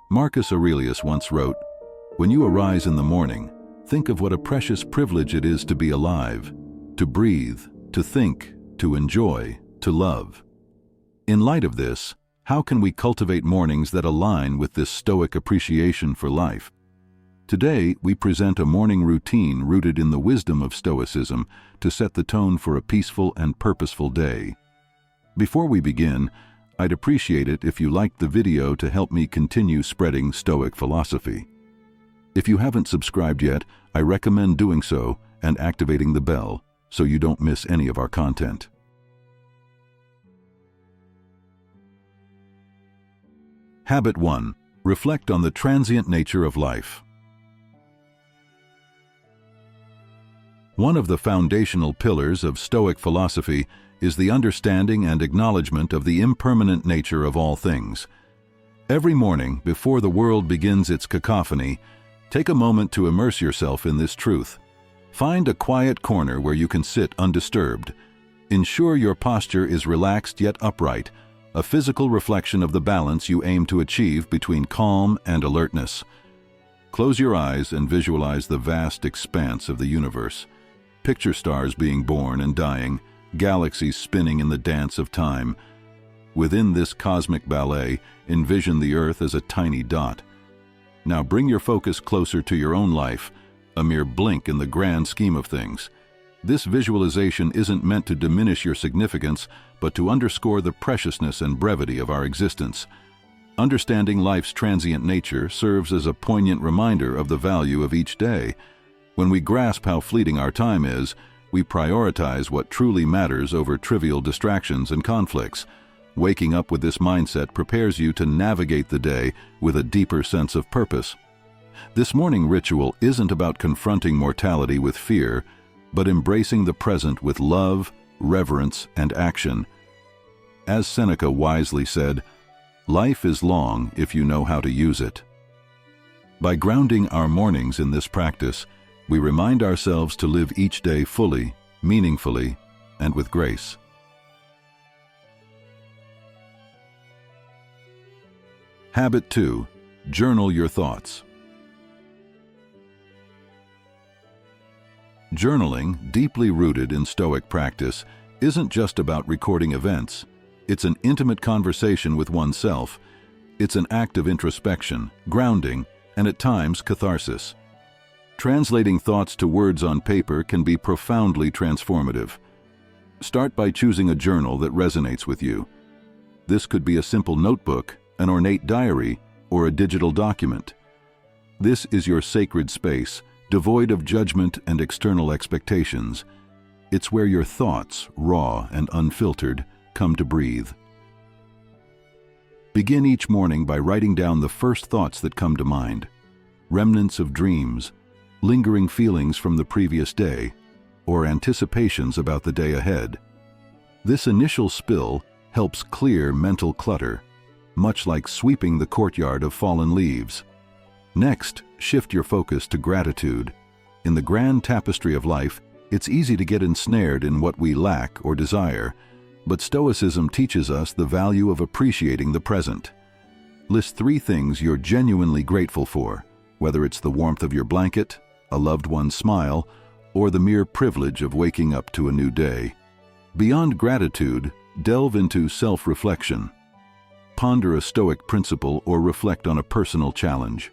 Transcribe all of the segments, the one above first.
Marcus Aurelius once wrote, "When you arise in the morning, think of what a precious privilege it is to be alive, to breathe, to think, to enjoy, to love." In light of this, how can we cultivate mornings that align with this Stoic appreciation for life? Today, we present a morning routine rooted in the wisdom of Stoicism to set the tone for a peaceful and purposeful day. Before we begin, I'd appreciate it if you liked the video to help me continue spreading Stoic philosophy. If you haven't subscribed yet, I recommend doing so and activating the bell so you don't miss any of our content. Habit 1. Reflect on the transient nature of life. One of the foundational pillars of Stoic philosophy is the understanding and acknowledgement of the impermanent nature of all things. Every morning, before the world begins its cacophony, take a moment to immerse yourself in this truth. Find a quiet corner where you can sit undisturbed. Ensure your posture is relaxed yet upright, a physical reflection of the balance you aim to achieve between calm and alertness. Close your eyes and visualize the vast expanse of the universe. Picture stars being born and dying, galaxies spinning in the dance of time. Within this cosmic ballet, envision the Earth as a tiny dot. Now bring your focus closer to your own life, a mere blink in the grand scheme of things. This visualization isn't meant to diminish your significance, but to underscore the preciousness and brevity of our existence. Understanding life's transient nature serves as a poignant reminder of the value of each day. When we grasp how fleeting our time is, we prioritize what truly matters over trivial distractions and conflicts. Waking up with this mindset prepares you to navigate the day with a deeper sense of purpose. This morning ritual isn't about confronting mortality with fear, but embracing the present with love, reverence, and action. As Seneca wisely said, "Life is long if you know how to use it." By grounding our mornings in this practice, we remind ourselves to live each day fully, meaningfully, and with grace. Habit 2. Journal your thoughts. Journaling, deeply rooted in Stoic practice, isn't just about recording events. It's an intimate conversation with oneself. It's an act of introspection, grounding, and at times catharsis. Translating thoughts to words on paper can be profoundly transformative. Start by choosing a journal that resonates with you. This could be a simple notebook, an ornate diary, or a digital document. This is your sacred space, devoid of judgment and external expectations. It's where your thoughts, raw and unfiltered, come to breathe. Begin each morning by writing down the first thoughts that come to mind. Remnants of dreams, lingering feelings from the previous day, or anticipations about the day ahead. This initial spill helps clear mental clutter, much like sweeping the courtyard of fallen leaves. Next, shift your focus to gratitude. In the grand tapestry of life, it's easy to get ensnared in what we lack or desire, but Stoicism teaches us the value of appreciating the present. List 3 things you're genuinely grateful for, whether it's the warmth of your blanket, a loved one's smile, or the mere privilege of waking up to a new day. Beyond gratitude, delve into self-reflection. Ponder a Stoic principle or reflect on a personal challenge.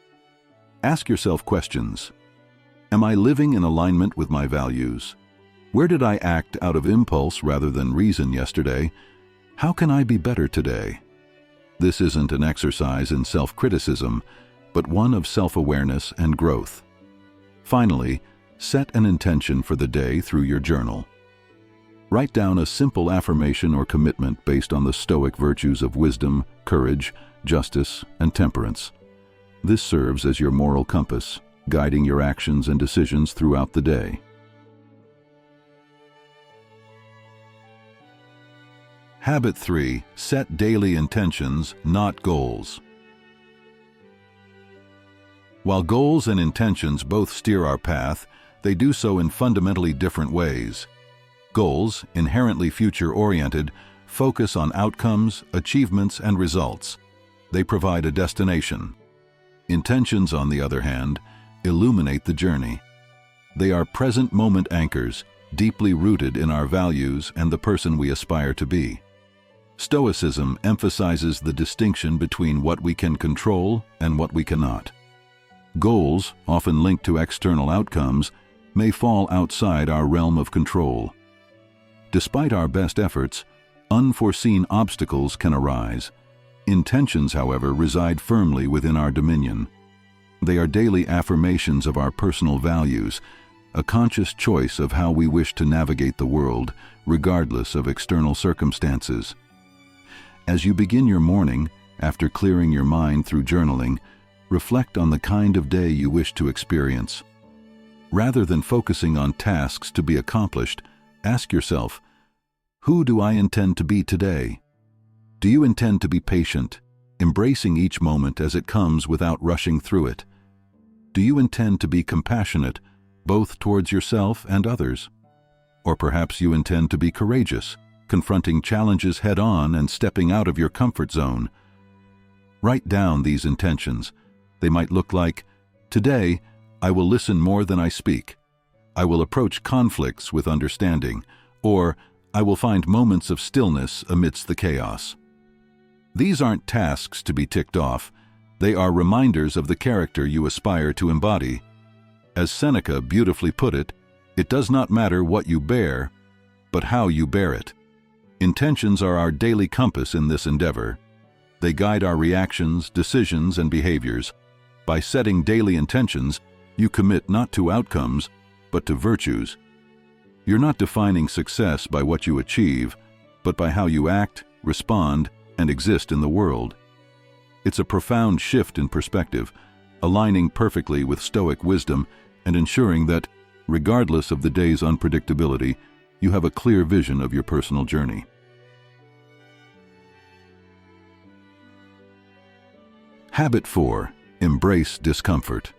Ask yourself questions. Am I living in alignment with my values? Where did I act out of impulse rather than reason yesterday? How can I be better today? This isn't an exercise in self-criticism, but one of self-awareness and growth. Finally, set an intention for the day through your journal. Write down a simple affirmation or commitment based on the Stoic virtues of wisdom, courage, justice, and temperance. This serves as your moral compass, guiding your actions and decisions throughout the day. Habit 3. Set daily intentions, not goals. While goals and intentions both steer our path, they do so in fundamentally different ways. Goals, inherently future-oriented, focus on outcomes, achievements, and results. They provide a destination. Intentions, on the other hand, illuminate the journey. They are present moment anchors, deeply rooted in our values and the person we aspire to be. Stoicism emphasizes the distinction between what we can control and what we cannot. Goals, often linked to external outcomes, may fall outside our realm of control. Despite our best efforts, unforeseen obstacles can arise. Intentions, however, reside firmly within our dominion. They are daily affirmations of our personal values, a conscious choice of how we wish to navigate the world, regardless of external circumstances. As you begin your morning, after clearing your mind through journaling, reflect on the kind of day you wish to experience. Rather than focusing on tasks to be accomplished, ask yourself, who do I intend to be today? Do you intend to be patient, embracing each moment as it comes without rushing through it? Do you intend to be compassionate, both towards yourself and others? Or perhaps you intend to be courageous, confronting challenges head-on and stepping out of your comfort zone. Write down these intentions. They might look like, today, I will listen more than I speak. I will approach conflicts with understanding. Or, I will find moments of stillness amidst the chaos. These aren't tasks to be ticked off. They are reminders of the character you aspire to embody. As Seneca beautifully put it, it does not matter what you bear, but how you bear it. Intentions are our daily compass in this endeavor. They guide our reactions, decisions, and behaviors. By setting daily intentions, you commit not to outcomes, but to virtues. You're not defining success by what you achieve, but by how you act, respond, and exist in the world. It's a profound shift in perspective, aligning perfectly with Stoic wisdom and ensuring that, regardless of the day's unpredictability, you have a clear vision of your personal journey. Habit 4. Embrace discomfort.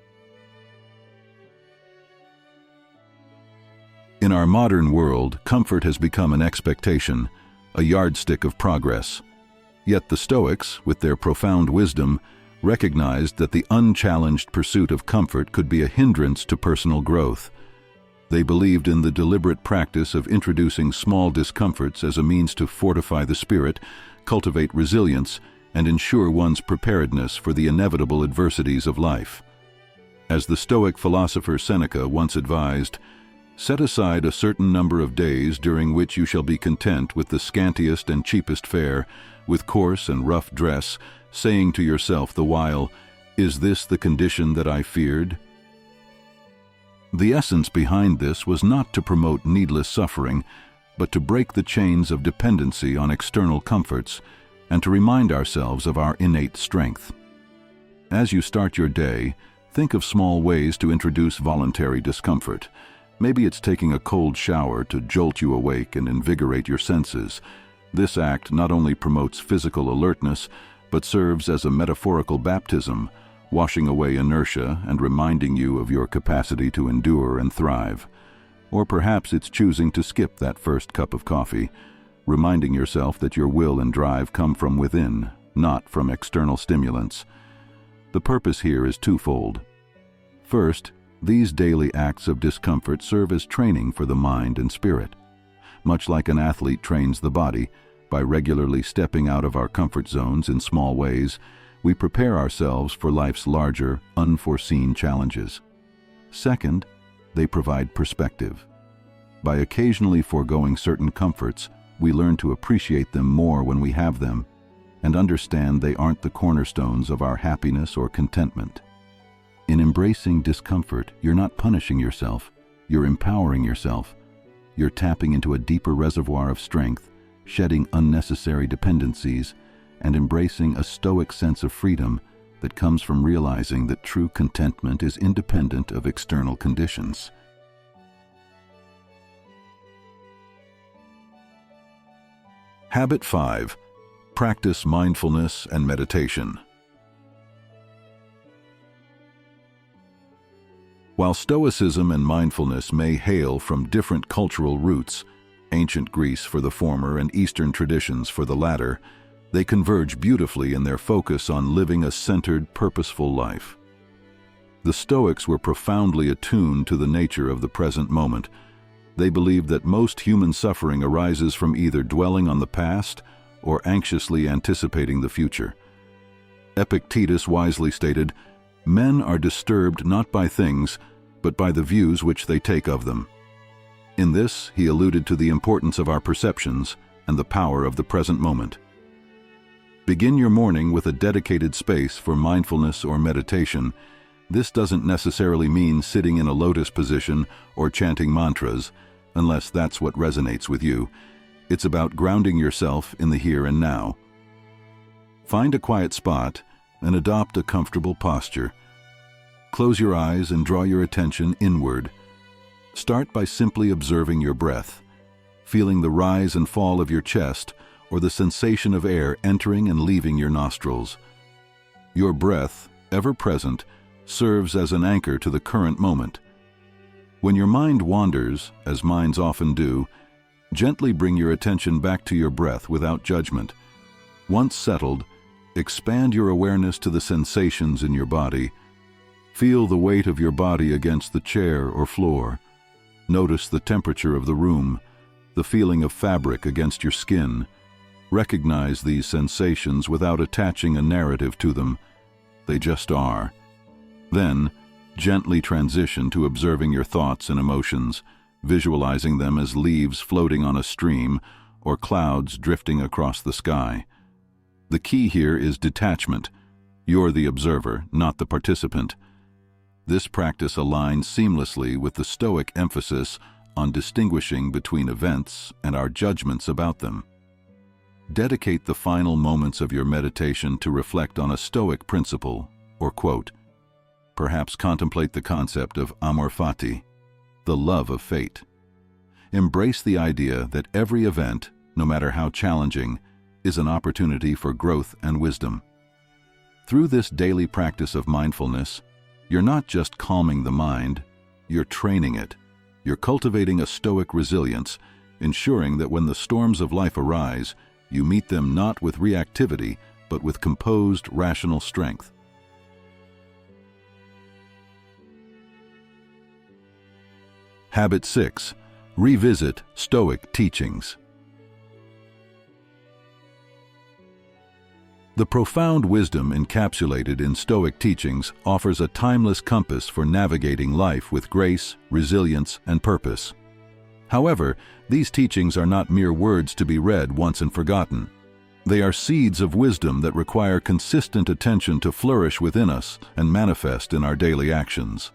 In our modern world, comfort has become an expectation, a yardstick of progress. Yet the Stoics, with their profound wisdom, recognized that the unchallenged pursuit of comfort could be a hindrance to personal growth. They believed in the deliberate practice of introducing small discomforts as a means to fortify the spirit, cultivate resilience, and ensure one's preparedness for the inevitable adversities of life. As the Stoic philosopher Seneca once advised, set aside a certain number of days during which you shall be content with the scantiest and cheapest fare, with coarse and rough dress, saying to yourself the while, "Is this the condition that I feared?" The essence behind this was not to promote needless suffering, but to break the chains of dependency on external comforts, and to remind ourselves of our innate strength. As you start your day, think of small ways to introduce voluntary discomfort. Maybe it's taking a cold shower to jolt you awake and invigorate your senses. This act not only promotes physical alertness, but serves as a metaphorical baptism, washing away inertia and reminding you of your capacity to endure and thrive. Or perhaps it's choosing to skip that first cup of coffee, reminding yourself that your will and drive come from within, not from external stimulants. The purpose here is twofold. First, these daily acts of discomfort serve as training for the mind and spirit. Much like an athlete trains the body, by regularly stepping out of our comfort zones in small ways, we prepare ourselves for life's larger, unforeseen challenges. Second, they provide perspective. By occasionally foregoing certain comforts, we learn to appreciate them more when we have them, and understand they aren't the cornerstones of our happiness or contentment. In embracing discomfort, you're not punishing yourself, you're empowering yourself. You're tapping into a deeper reservoir of strength, shedding unnecessary dependencies, and embracing a Stoic sense of freedom that comes from realizing that true contentment is independent of external conditions. Habit 5. Practice mindfulness and meditation. While Stoicism and mindfulness may hail from different cultural roots, ancient Greece for the former and Eastern traditions for the latter, they converge beautifully in their focus on living a centered, purposeful life. The Stoics were profoundly attuned to the nature of the present moment. They believed that most human suffering arises from either dwelling on the past or anxiously anticipating the future. Epictetus wisely stated, "Men are disturbed not by things, but by the views which they take of them." In this, he alluded to the importance of our perceptions and the power of the present moment. Begin your morning with a dedicated space for mindfulness or meditation. This doesn't necessarily mean sitting in a lotus position or chanting mantras, unless that's what resonates with you. It's about grounding yourself in the here and now. Find a quiet spot and adopt a comfortable posture. Close your eyes and draw your attention inward. Start by simply observing your breath, feeling the rise and fall of your chest or the sensation of air entering and leaving your nostrils. Your breath, ever present, serves as an anchor to the current moment. When your mind wanders, as minds often do, gently bring your attention back to your breath without judgment. Once settled, expand your awareness to the sensations in your body. Feel the weight of your body against the chair or floor. Notice the temperature of the room, the feeling of fabric against your skin. Recognize these sensations without attaching a narrative to them. They just are. Then, gently transition to observing your thoughts and emotions, visualizing them as leaves floating on a stream or clouds drifting across the sky. The key here is detachment. You're the observer, not the participant. This practice aligns seamlessly with the Stoic emphasis on distinguishing between events and our judgments about them. Dedicate the final moments of your meditation to reflect on a Stoic principle or quote. Perhaps contemplate the concept of Amorfati, the love of fate. Embrace the idea that every event, no matter how challenging, is an opportunity for growth and wisdom. Through this daily practice of mindfulness, you're not just calming the mind, you're training it. You're cultivating a Stoic resilience, ensuring that when the storms of life arise, you meet them not with reactivity, but with composed, rational strength. Habit 6. Revisit Stoic teachings. The profound wisdom encapsulated in Stoic teachings offers a timeless compass for navigating life with grace, resilience, and purpose. However, these teachings are not mere words to be read once and forgotten. They are seeds of wisdom that require consistent attention to flourish within us and manifest in our daily actions.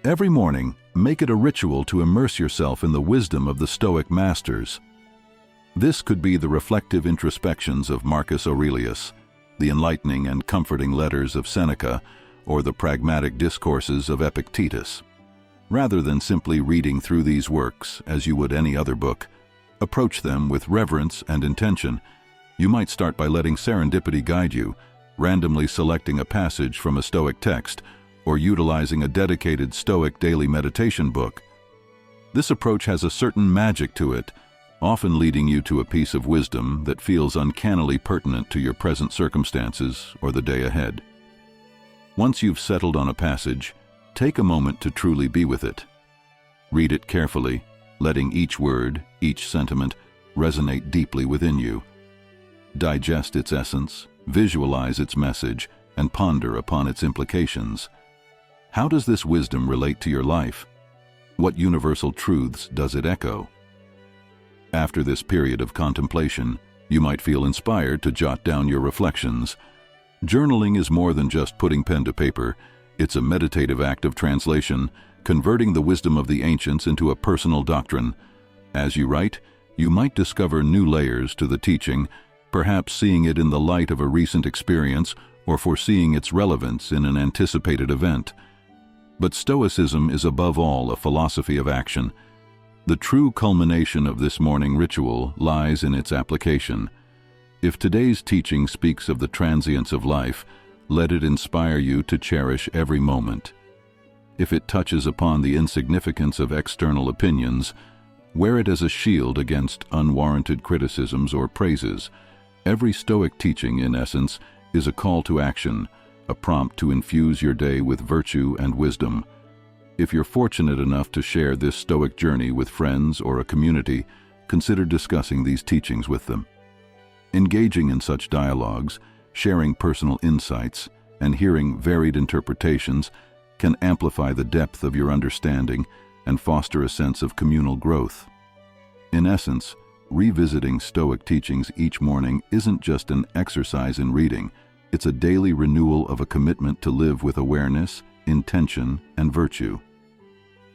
Every morning, make it a ritual to immerse yourself in the wisdom of the Stoic masters. This could be the reflective introspections of Marcus Aurelius, the enlightening and comforting letters of Seneca, or the pragmatic discourses of Epictetus. Rather than simply reading through these works as you would any other book, approach them with reverence and intention. You might start by letting serendipity guide you, randomly selecting a passage from a Stoic text, or utilizing a dedicated Stoic daily meditation book. This approach has a certain magic to it, often leading you to a piece of wisdom that feels uncannily pertinent to your present circumstances or the day ahead. Once you've settled on a passage, take a moment to truly be with it. Read it carefully, letting each word, each sentiment, resonate deeply within you. Digest its essence, visualize its message, and ponder upon its implications. How does this wisdom relate to your life? What universal truths does it echo? After this period of contemplation, you might feel inspired to jot down your reflections. Journaling is more than just putting pen to paper. It's a meditative act of translation, converting the wisdom of the ancients into a personal doctrine. As you write, you might discover new layers to the teaching, perhaps seeing it in the light of a recent experience or foreseeing its relevance in an anticipated event. But Stoicism is above all a philosophy of action. The true culmination of this morning ritual lies in its application. If today's teaching speaks of the transience of life, let it inspire you to cherish every moment. If it touches upon the insignificance of external opinions, wear it as a shield against unwarranted criticisms or praises. Every Stoic teaching, in essence, is a call to action, a prompt to infuse your day with virtue and wisdom. If you're fortunate enough to share this Stoic journey with friends or a community, consider discussing these teachings with them. Engaging in such dialogues, sharing personal insights, and hearing varied interpretations can amplify the depth of your understanding and foster a sense of communal growth. In essence, revisiting Stoic teachings each morning isn't just an exercise in reading, it's a daily renewal of a commitment to live with awareness, intention, and virtue.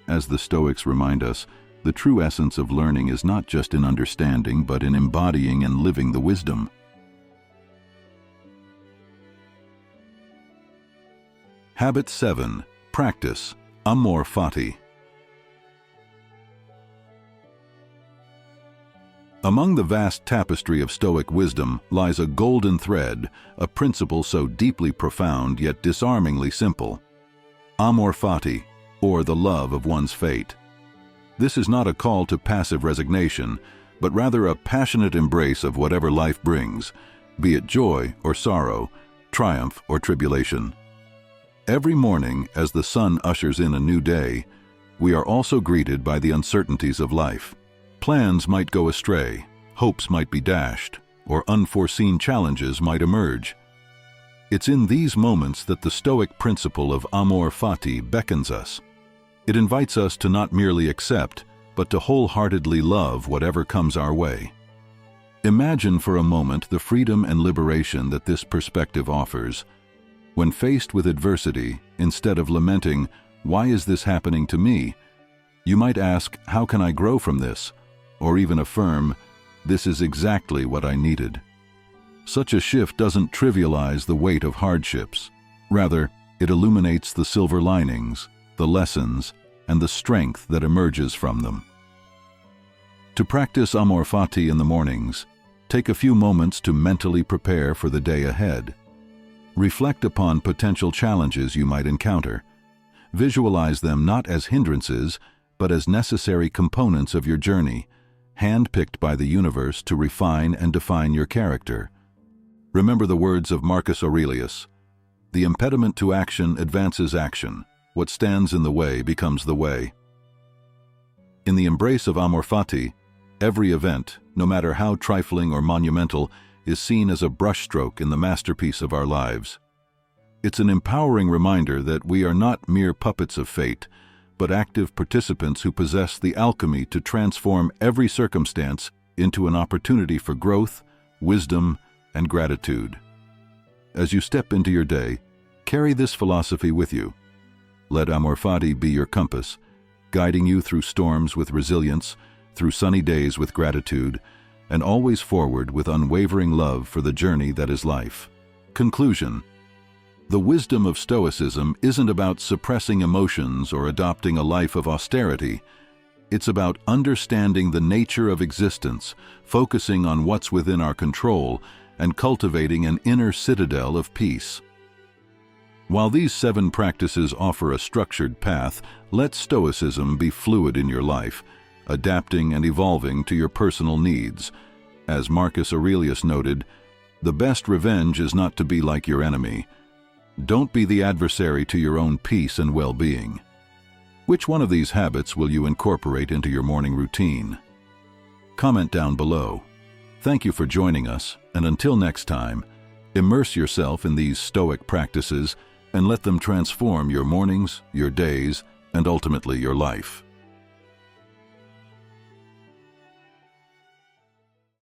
As the Stoics remind us, the true essence of learning is not just in understanding, but in embodying and living the wisdom. Habit 7. Practice. Amorfati. Among the vast tapestry of Stoic wisdom lies a golden thread, a principle so deeply profound yet disarmingly simple. Amorfati, or the love of one's fate. This is not a call to passive resignation, but rather a passionate embrace of whatever life brings, be it joy or sorrow, triumph or tribulation. Every morning, as the sun ushers in a new day, we are also greeted by the uncertainties of life. Plans might go astray, hopes might be dashed, or unforeseen challenges might emerge. It's in these moments that the Stoic principle of amor fati beckons us. It invites us to not merely accept, but to wholeheartedly love whatever comes our way. Imagine for a moment the freedom and liberation that this perspective offers. When faced with adversity, instead of lamenting, "Why is this happening to me?" you might ask, "How can I grow from this?" Or even affirm, "This is exactly what I needed." Such a shift doesn't trivialize the weight of hardships. Rather, it illuminates the silver linings, the lessons, and the strength that emerges from them. To practice amor fati in the mornings, take a few moments to mentally prepare for the day ahead. Reflect upon potential challenges you might encounter. Visualize them not as hindrances, but as necessary components of your journey, hand-picked by the universe to refine and define your character. Remember the words of Marcus Aurelius: "The impediment to action advances action. What stands in the way becomes the way." In the embrace of amor fati, every event, no matter how trifling or monumental, is seen as a brushstroke in the masterpiece of our lives. It's an empowering reminder that we are not mere puppets of fate, but active participants who possess the alchemy to transform every circumstance into an opportunity for growth, wisdom, and gratitude. As you step into your day, carry this philosophy with you. Let amor fati be your compass, guiding you through storms with resilience, through sunny days with gratitude, and always forward with unwavering love for the journey that is life. Conclusion. The wisdom of Stoicism isn't about suppressing emotions or adopting a life of austerity. It's about understanding the nature of existence, focusing on what's within our control, and cultivating an inner citadel of peace. While these 7 practices offer a structured path, let Stoicism be fluid in your life, adapting and evolving to your personal needs. As Marcus Aurelius noted, "The best revenge is not to be like your enemy." Don't be the adversary to your own peace and well-being. Which one of these habits will you incorporate into your morning routine? Comment down below. Thank you for joining us, and until next time, immerse yourself in these Stoic practices and let them transform your mornings, your days, and ultimately your life.